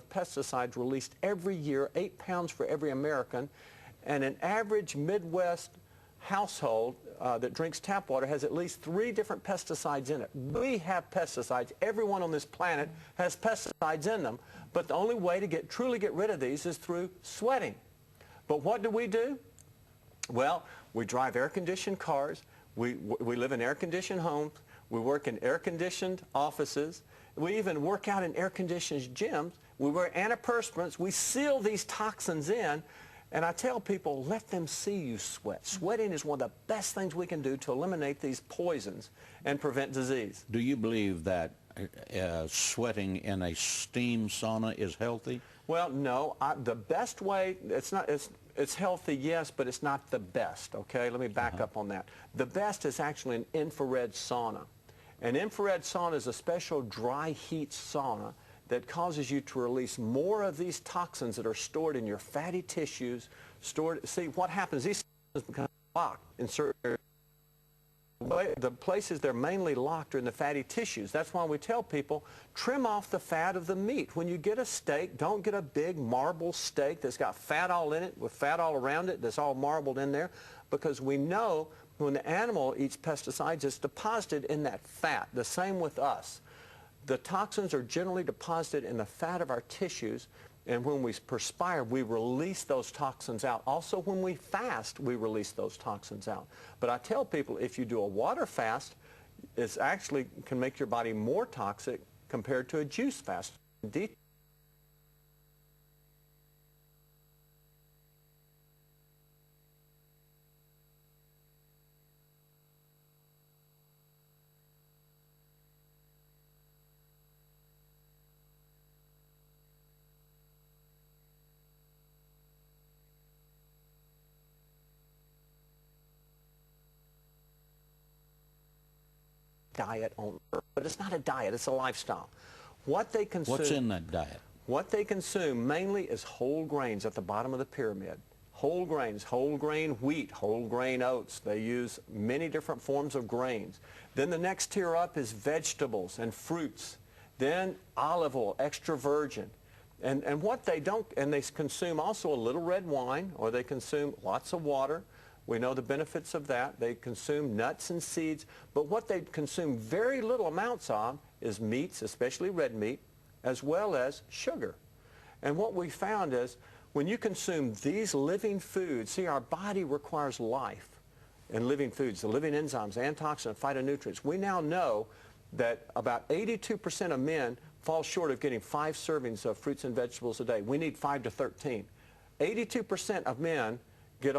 of pesticides released every year, 8 pounds for every American, and an average Midwest household that drinks tap water has at least 3 different pesticides in it. We have pesticides. Everyone on this planet has pesticides in them, but the only way to truly get rid of these is through sweating. But what do? Well, we drive air-conditioned cars. We live in air-conditioned homes. We work in air-conditioned offices. We even work out in air-conditioned gyms. We wear antiperspirants. We seal these toxins in. And I tell people, let them see you sweat. Sweating is one of the best things we can do to eliminate these poisons and prevent disease. Do you believe that sweating in a steam sauna is healthy? Well, no. The best way, it's healthy, yes, but it's not the best, okay? Let me back up on that. The best is actually an infrared sauna. An infrared sauna is a special dry heat sauna that causes you to release more of these toxins that are stored in your fatty tissues. See, what happens, these toxins become locked in certain areas. The places they're mainly locked are in the fatty tissues. That's why we tell people, trim off the fat of the meat. When you get a steak, don't get a big marble steak that's got fat all in it, with fat all around it, that's all marbled in there, because we know when the animal eats pesticides, it's deposited in that fat. The same with us. The toxins are generally deposited in the fat of our tissues, and when we perspire, we release those toxins out. Also, when we fast, we release those toxins out. But I tell people, if you do a water fast, it actually can make your body more toxic compared to a juice fast. Diet on earth, but it's not a diet, it's a lifestyle. What they consume, what's in that diet? What they consume mainly is whole grains at the bottom of the pyramid. Whole grains, whole grain wheat, whole grain oats. They use many different forms of grains. Then the next tier up is vegetables and fruits. Then olive oil, extra virgin. And what they don't, and they consume also a little red wine, or they consume lots of water. We know the benefits of that. They consume nuts and seeds, but what they consume very little amounts of is meats, especially red meat, as well as sugar. And what we found is when you consume these living foods, see, our body requires life in living foods, the living enzymes, antioxidants, phytonutrients. We now know that about 82% of men fall short of getting 5 servings of fruits and vegetables a day. We need 5 to 13. 82% of men get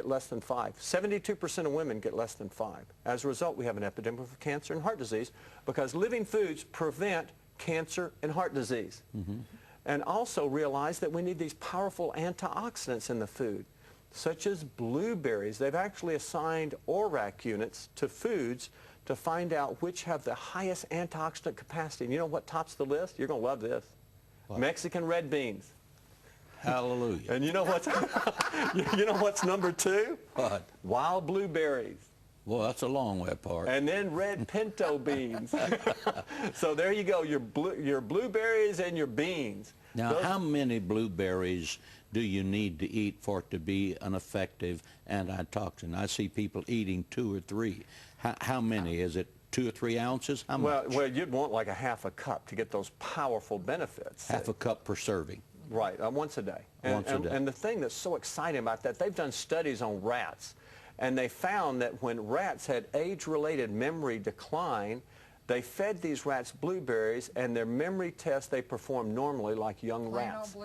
less than 5. 72% of women get less than 5. As a result, we have an epidemic of cancer and heart disease because living foods prevent cancer and heart disease. And also realize that we need these powerful antioxidants in the food, such as blueberries. They've actually assigned ORAC units to foods to find out which have the highest antioxidant capacity. And you know what tops the list? You're going to love this. What? Mexican red beans. Hallelujah. And you know what's number 2? What? Wild blueberries. Well, that's a long way apart. And then red pinto beans. So there you go, your blueberries and your beans. Now, how many blueberries do you need to eat for it to be an effective antitoxin? I see people eating 2 or 3. How many? Is it 2 or 3 ounces? How much? Well, you'd want like a half a cup to get those powerful benefits. Half a cup per serving. Right, once a day. Once a day. And the thing that's so exciting about that, they've done studies on rats, and they found that when rats had age-related memory decline, they fed these rats blueberries, and their memory tests, they performed normally like young rats.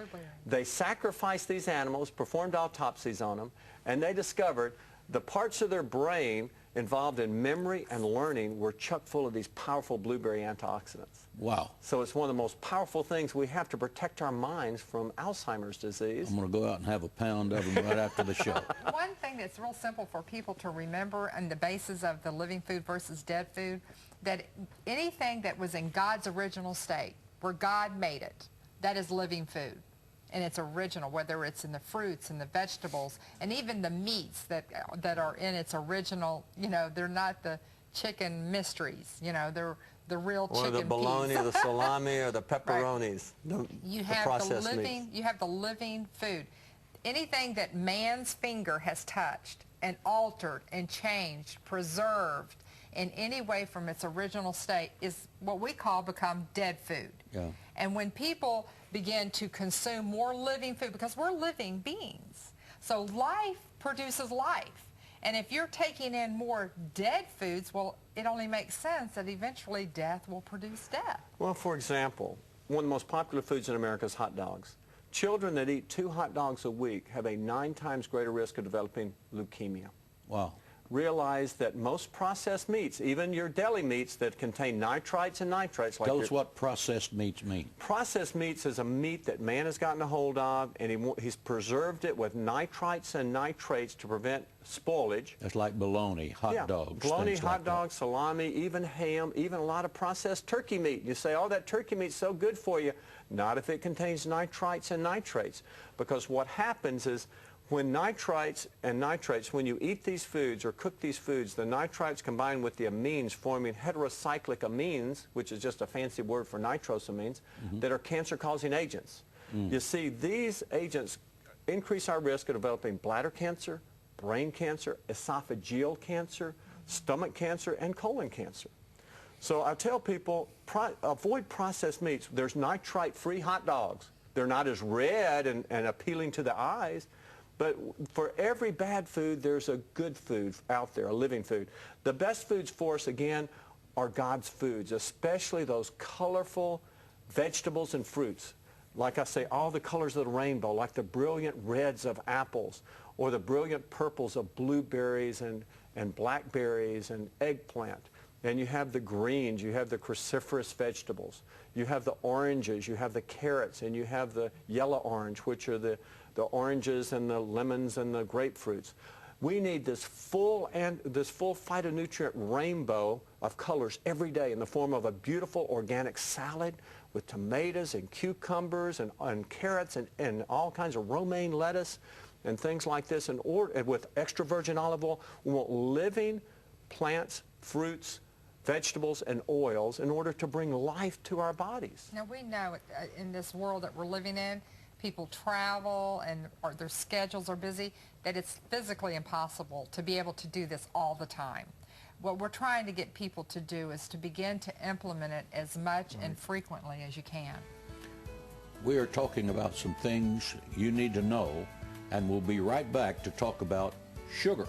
They sacrificed these animals, performed autopsies on them, and they discovered the parts of their brain involved in memory and learning were chock full of these powerful blueberry antioxidants. Wow. So it's one of the most powerful things we have to protect our minds from Alzheimer's disease. I'm going to go out and have a pound of them right after the show. One thing that's real simple for people to remember on the basis of the living food versus dead food, that anything that was in God's original state, where God made it, that is living food. And it's original, whether it's in the fruits and the vegetables and even the meats that are in its original, you know, they're not the chicken mysteries. You know, they're the real chicken Or the bologna, piece. or the salami, or the pepperonis. Right. You have the living food. Anything that man's finger has touched and altered and changed, preserved in any way from its original state is what we call become dead food. Yeah. And when people begin to consume more living food, because we're living beings, so life produces life. And if you're taking in more dead foods, well, it only makes sense that eventually death will produce death. Well, for example, one of the most popular foods in America is hot dogs. Children that eat 2 hot dogs a week have a 9 times greater risk of developing leukemia. Wow. Realize that most processed meats, even your deli meats that contain nitrites and nitrates. Tell us what processed meats mean. Processed meats is a meat that man has gotten a hold of, and he's preserved it with nitrites and nitrates to prevent spoilage. It's like bologna, hot dogs. Bologna, things hot like dogs, salami, even ham, even a lot of processed turkey meat. You say, oh, that turkey meat's so good for you. Not if it contains nitrites and nitrates. Because what happens is when nitrites and nitrates, when you eat these foods or cook these foods, the nitrites combine with the amines forming heterocyclic amines, which is just a fancy word for nitrosamines, that are cancer-causing agents. You see, these agents increase our risk of developing bladder cancer, brain cancer, esophageal cancer, stomach cancer, and colon cancer. So I tell people, avoid processed meats. There's nitrite-free hot dogs. They're not as red and appealing to the eyes, but for every bad food, there's a good food out there, a living food. The best foods for us, again, are God's foods, especially those colorful vegetables and fruits. Like I say, all the colors of the rainbow, like the brilliant reds of apples, or the brilliant purples of blueberries and blackberries and eggplant. And you have the greens, you have the cruciferous vegetables, you have the oranges, you have the carrots, and you have the yellow orange, which are the oranges and the lemons and the grapefruits. We need this full phytonutrient rainbow of colors every day in the form of a beautiful organic salad with tomatoes and cucumbers and carrots and all kinds of romaine lettuce and things like this, and with extra virgin olive oil. We want living plants, fruits, vegetables, and oils in order to bring life to our bodies. Now, we know in this world that we're living in, people travel or their schedules are busy, that it's physically impossible to be able to do this all the time. What we're trying to get people to do is to begin to implement it as much and frequently as you can. We are talking about some things you need to know, and we'll be right back to talk about sugar.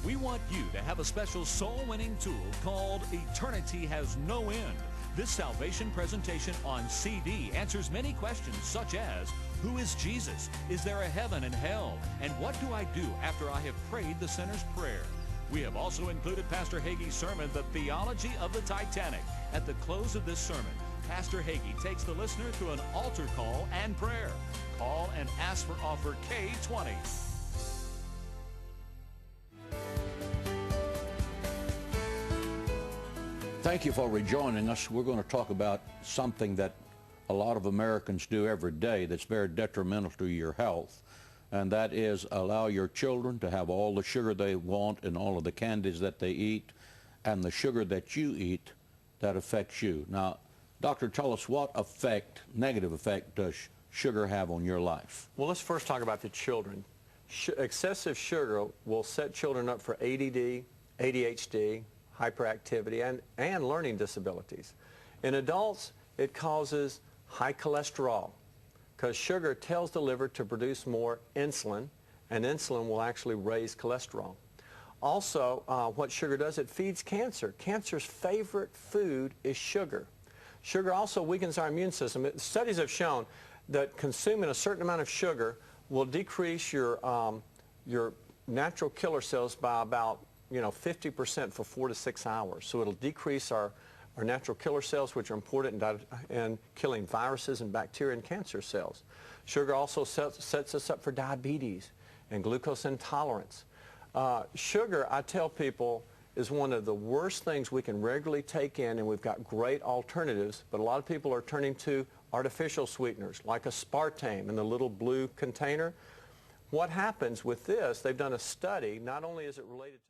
We want you to have a special soul-winning tool called Eternity Has No End. This salvation presentation on CD answers many questions such as, who is Jesus? Is there a heaven and hell? And what do I do after I have prayed the sinner's prayer? We have also included Pastor Hagee's sermon, The Theology of the Titanic. At the close of this sermon, Pastor Hagee takes the listener through an altar call and prayer. Call and ask for offer K20. Thank you for rejoining us. We're going to talk about something that a lot of Americans do every day that's very detrimental to your health, and that is allow your children to have all the sugar they want and all of the candies that they eat, and the sugar that you eat that affects you. Now, doctor, tell us what effect, negative effect, does sugar have on your life? Well, let's first talk about the children. Excessive sugar will set children up for ADD, ADHD, hyperactivity, and learning disabilities. In adults, it causes high cholesterol because sugar tells the liver to produce more insulin, and insulin will actually raise cholesterol. Also, what sugar does, it feeds cancer. Cancer's favorite food is sugar. Sugar also weakens our immune system. Studies have shown that consuming a certain amount of sugar will decrease your natural killer cells by about 50% for 4 to 6 hours. So it'll decrease our natural killer cells, which are important in killing viruses and bacteria and cancer cells. Sugar also sets us up for diabetes and glucose intolerance. Sugar, I tell people, is one of the worst things we can regularly take in, and we've got great alternatives, but a lot of people are turning to artificial sweeteners like aspartame in the little blue container. What happens with this, they've done a study, not only is it related to